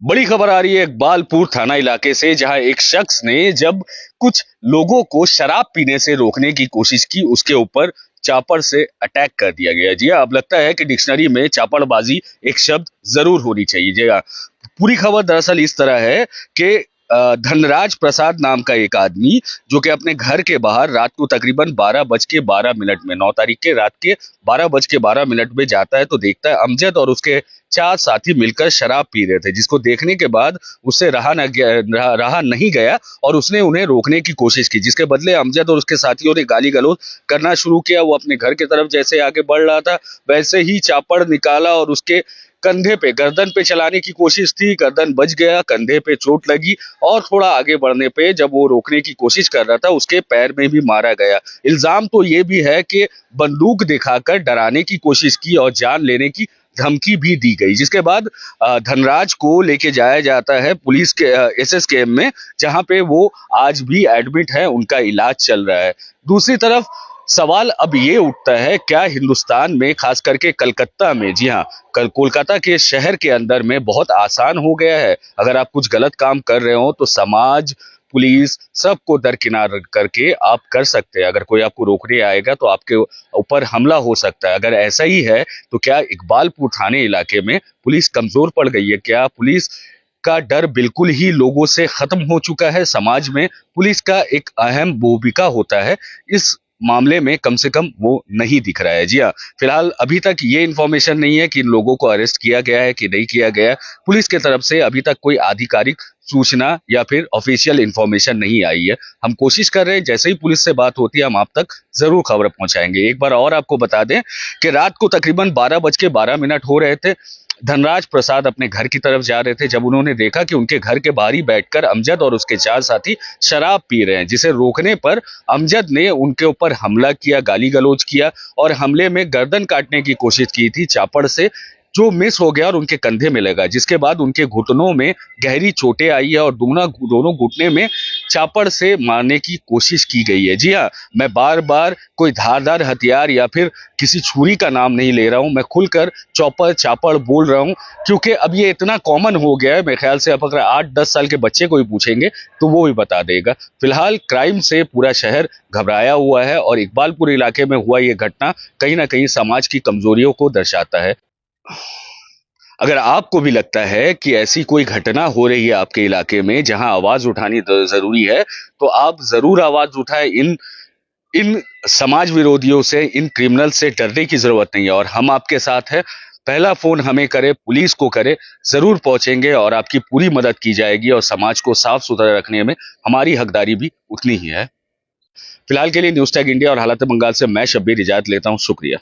बड़ी खबर आ रही है इकबालपुर थाना इलाके से, जहां एक शख्स ने जब कुछ लोगों को शराब पीने से रोकने की कोशिश की, उसके ऊपर चापड़ से अटैक कर दिया गया। जी हाँ, अब लगता है कि डिक्शनरी में चापड़बाजी एक शब्द जरूर होनी चाहिए। जी हाँ, पूरी खबर दरअसल इस तरह है कि धनराज प्रसाद नाम का एक आदमी, जो कि अपने घर के बाहर रात को तकरीबन 12:12 में 9 तारीख के रात के 12:12 में जाता है, तो देखता है अमजद और उसके 4 साथी मिलकर शराब पी रहे थे, जिसको देखने के बाद उससे रहा नहीं गया और उसने उन्हें रोकने की कोशिश की, जिसके बदले अमजद और उसके साथियों ने गाली गलौज करना शुरू किया। वो अपने घर की तरफ जैसे आगे बढ़ रहा था, वैसे ही चापड़ निकाला और उसके कंधे पे, गर्दन पे चलाने की कोशिश थी, गर्दन बच गया, कंधे पे चोट लगी और थोड़ा आगे बढ़ने पे जब वो रोकने की कोशिश कर रहा था, उसके पैर में भी मारा गया। इल्जाम तो ये भी है कि बंदूक दिखाकर डराने की कोशिश की और जान लेने की धमकी भी दी गई, जिसके बाद धनराज को लेके जाया जाता है पुलिस के एसएसकेएम में, जहां पे वो आज भी एडमिट है, उनका इलाज चल रहा है। दूसरी तरफ सवाल अब ये उठता है, क्या हिंदुस्तान में, खास करके कलकत्ता में, जी हाँ, कोलकाता के शहर के अंदर में बहुत आसान हो गया है, अगर आप कुछ गलत काम कर रहे हो तो समाज, पुलिस सबको दरकिनार करके आप कर सकते हैं। अगर कोई आपको रोकने आएगा तो आपके ऊपर हमला हो सकता है। अगर ऐसा ही है तो क्या इकबालपुर थाने इलाके में पुलिस कमजोर पड़ गई है? क्या पुलिस का डर बिल्कुल ही लोगों से खत्म हो चुका है? समाज में पुलिस का एक अहम भूमिका होता है, इस मामले में कम से कम वो नहीं दिख रहा है। जी हाँ, फिलहाल अभी तक ये इन्फॉर्मेशन नहीं है कि इन लोगों को अरेस्ट किया गया है कि नहीं किया गया। पुलिस की तरफ से अभी तक कोई आधिकारिक सूचना या फिर ऑफिशियल इंफॉर्मेशन नहीं आई है। हम कोशिश कर रहे हैं, जैसे ही पुलिस से बात होती है हम आप तक जरूर खबर पहुंचाएंगे। एक बार और आपको बता दें कि रात को तकरीबन 12:12 हो रहे थे, धनराज प्रसाद अपने घर की तरफ जा रहे थे, जब उन्होंने देखा कि उनके घर के बाहर ही बैठकर अमजद और उसके 4 साथी शराब पी रहे हैं, जिसे रोकने पर अमजद ने उनके ऊपर हमला किया, गाली गलौज किया और हमले में गर्दन काटने की कोशिश की थी चापड़ से, जो मिस हो गया और उनके कंधे में लगा, जिसके बाद उनके घुटनों में गहरी चोटें आई है और दोनों घुटने में चापड़ से मारने की कोशिश की गई है। जी हाँ, मैं बार बार कोई धारदार हथियार या फिर किसी छुरी का नाम नहीं ले रहा हूं, मैं खुलकर चौपर चापड़ बोल रहा हूं, क्योंकि अब ये इतना कॉमन हो गया है। मेरे ख्याल से आप अगर 8-10 साल के बच्चे को भी पूछेंगे तो वो भी बता देगा। फिलहाल क्राइम से पूरा शहर घबराया हुआ है और इकबालपुर इलाके में हुआ ये घटना कहीं ना कहीं समाज की कमजोरियों को दर्शाता है। अगर आपको भी लगता है कि ऐसी कोई घटना हो रही है आपके इलाके में जहां आवाज उठानी जरूरी है, तो आप जरूर आवाज उठाएं। इन इन समाज विरोधियों से, इन क्रिमिनल से डरने की जरूरत नहीं है और हम आपके साथ हैं। पहला फोन हमें करे, पुलिस को करे, जरूर पहुंचेंगे और आपकी पूरी मदद की जाएगी और समाज को साफ सुथरा रखने में हमारी हकदारी भी उतनी ही है। फिलहाल के लिए न्यूज टैग इंडिया और हालात बंगाल से मैं शब्बीर इजाजत लेता हूं। शुक्रिया।